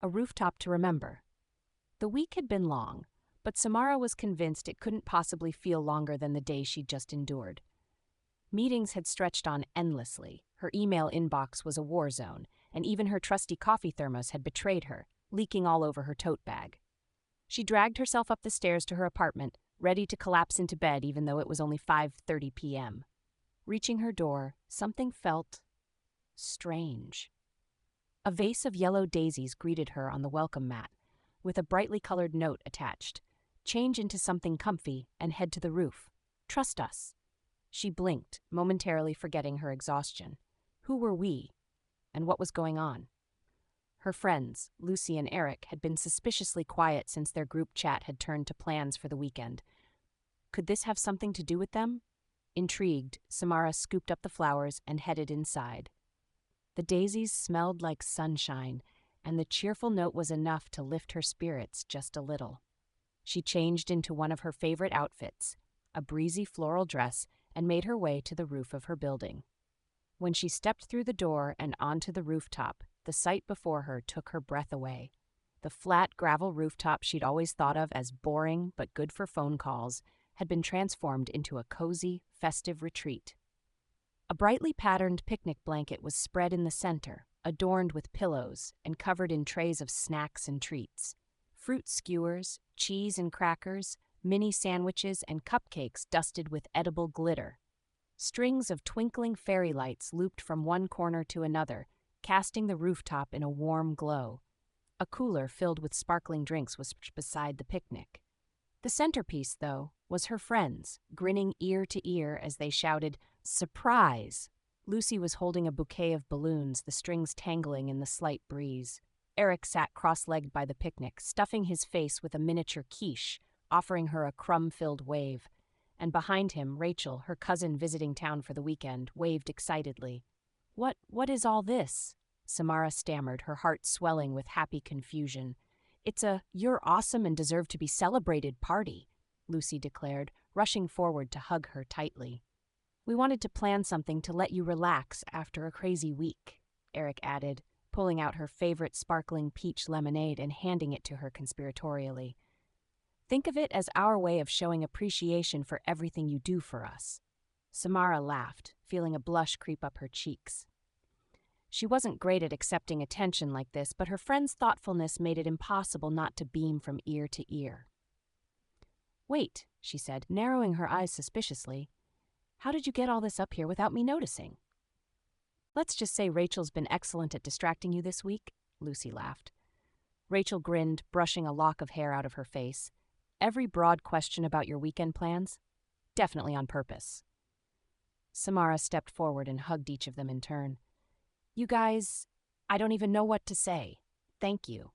A rooftop to remember. The week had been long, but Samara was convinced it couldn't possibly feel longer than the day she'd just endured. Meetings had stretched on endlessly, her email inbox was a war zone, and even her trusty coffee thermos had betrayed her, leaking all over her tote bag. She dragged herself up the stairs to her apartment, ready to collapse into bed even though it was only 5:30 p.m. Reaching her door, something felt strange. A vase of yellow daisies greeted her on the welcome mat, with a brightly colored note attached. Change into something comfy and head to the roof. Trust us. She blinked, momentarily forgetting her exhaustion. Who were we? And what was going on? Her friends, Lucy and Eric, had been suspiciously quiet since their group chat had turned to plans for the weekend. Could this have something to do with them? Intrigued, Samara scooped up the flowers and headed inside. The daisies smelled like sunshine, and the cheerful note was enough to lift her spirits just a little. She changed into one of her favorite outfits, a breezy floral dress, and made her way to the roof of her building. When she stepped through the door and onto the rooftop, the sight before her took her breath away. The flat gravel rooftop she'd always thought of as boring but good for phone calls had been transformed into a cozy, festive retreat. A brightly patterned picnic blanket was spread in the center, adorned with pillows and covered in trays of snacks and treats. Fruit skewers, cheese and crackers, mini sandwiches, and cupcakes dusted with edible glitter. Strings of twinkling fairy lights looped from one corner to another, casting the rooftop in a warm glow. A cooler filled with sparkling drinks was beside the picnic. The centerpiece, though, was her friends, grinning ear to ear as they shouted, "Surprise!" Lucy was holding a bouquet of balloons, the strings tangling in the slight breeze. Eric sat cross-legged by the picnic, stuffing his face with a miniature quiche, offering her a crumb-filled wave. And behind him, Rachel, her cousin visiting town for the weekend, waved excitedly. What is all this?" Samara stammered, her heart swelling with happy confusion. "It's a 'you're awesome and deserve to be celebrated' party," Lucy declared, rushing forward to hug her tightly. "We wanted to plan something to let you relax after a crazy week," Eric added, pulling out her favorite sparkling peach lemonade and handing it to her conspiratorially. "Think of it as our way of showing appreciation for everything you do for us." Samara laughed, feeling a blush creep up her cheeks. She wasn't great at accepting attention like this, but her friend's thoughtfulness made it impossible not to beam from ear to ear. "Wait," she said, narrowing her eyes suspiciously. "How did you get all this up here without me noticing?" "Let's just say Rachel's been excellent at distracting you this week," Lucy laughed. Rachel grinned, brushing a lock of hair out of her face. "Every broad question about your weekend plans? Definitely on purpose." Samara stepped forward and hugged each of them in turn. "You guys, I don't even know what to say. Thank you."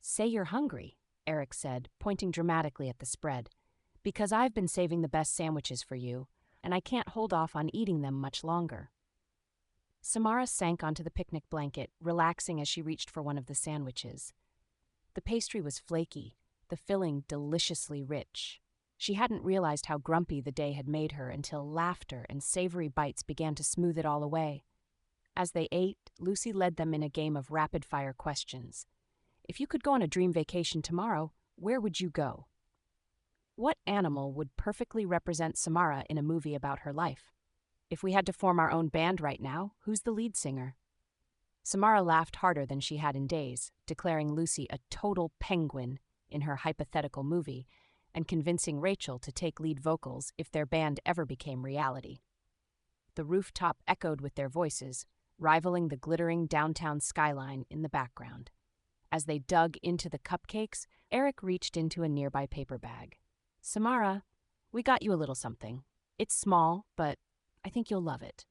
"Say you're hungry," Eric said, pointing dramatically at the spread, "because I've been saving the best sandwiches for you, and I can't hold off on eating them much longer." Samara sank onto the picnic blanket, relaxing as she reached for one of the sandwiches. The pastry was flaky, the filling deliciously rich. She hadn't realized how grumpy the day had made her until laughter and savory bites began to smooth it all away. As they ate, Lucy led them in a game of rapid-fire questions. If you could go on a dream vacation tomorrow, where would you go? What animal would perfectly represent Samara in a movie about her life? If we had to form our own band right now, who's the lead singer? Samara laughed harder than she had in days, declaring Lucy a total penguin in her hypothetical movie, and convincing Rachel to take lead vocals if their band ever became reality. The rooftop echoed with their voices, rivaling the glittering downtown skyline in the background. As they dug into the cupcakes, Eric reached into a nearby paper bag. "Samara, we got you a little something. It's small, but I think you'll love it."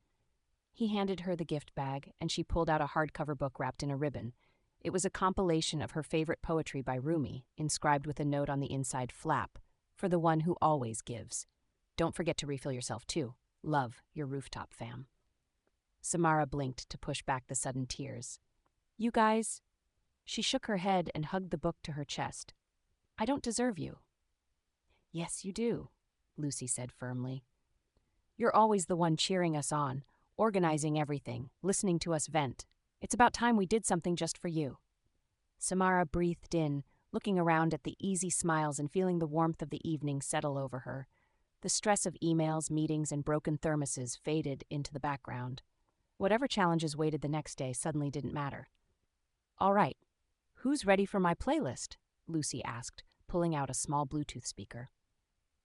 He handed her the gift bag, and she pulled out a hardcover book wrapped in a ribbon. It was a compilation of her favorite poetry by Rumi, inscribed with a note on the inside flap, "For the one who always gives. Don't forget to refill yourself, too. Love, your rooftop fam." Samara blinked to push back the sudden tears. "You guys..." She shook her head and hugged the book to her chest. "I don't deserve you." "Yes, you do," Lucy said firmly. "You're always the one cheering us on, organizing everything, listening to us vent. It's about time we did something just for you." Samara breathed in, looking around at the easy smiles and feeling the warmth of the evening settle over her. The stress of emails, meetings, and broken thermoses faded into the background. Whatever challenges waited the next day suddenly didn't matter. "All right, who's ready for my playlist?" Lucy asked, pulling out a small Bluetooth speaker.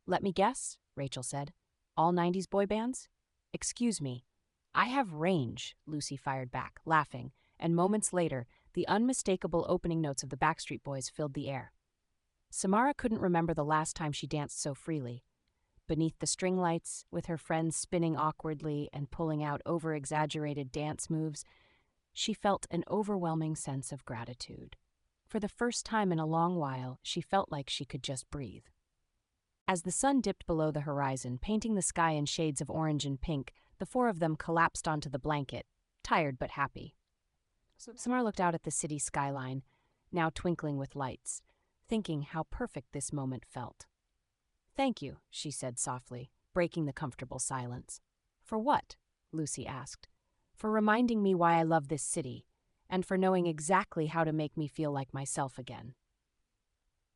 "Let me guess," Rachel said. "All 90s boy bands?" "Excuse me. I have range," Lucy fired back, laughing, and moments later, the unmistakable opening notes of the Backstreet Boys filled the air. Samara couldn't remember the last time she danced so freely. Beneath the string lights, with her friends spinning awkwardly and pulling out over-exaggerated dance moves, she felt an overwhelming sense of gratitude. For the first time in a long while, she felt like she could just breathe. As the sun dipped below the horizon, painting the sky in shades of orange and pink, the four of them collapsed onto the blanket, tired but happy. Samara looked out at the city skyline, now twinkling with lights, thinking how perfect this moment felt. "Thank you," she said softly, breaking the comfortable silence. "For what?" Lucy asked. "For reminding me why I love this city, and for knowing exactly how to make me feel like myself again."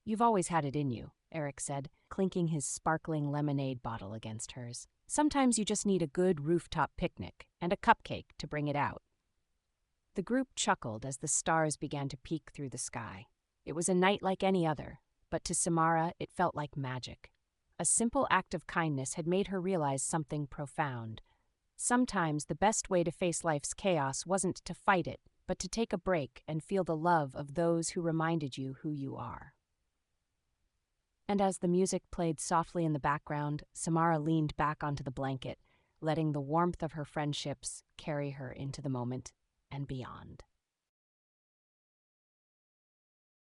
"You've always had it in you," Eric said, clinking his sparkling lemonade bottle against hers. "Sometimes you just need a good rooftop picnic and a cupcake to bring it out." The group chuckled as the stars began to peek through the sky. It was a night like any other, but to Samara it felt like magic. A simple act of kindness had made her realize something profound. Sometimes the best way to face life's chaos wasn't to fight it, but to take a break and feel the love of those who reminded you who you are. And as the music played softly in the background, Samara leaned back onto the blanket, letting the warmth of her friendships carry her into the moment and beyond.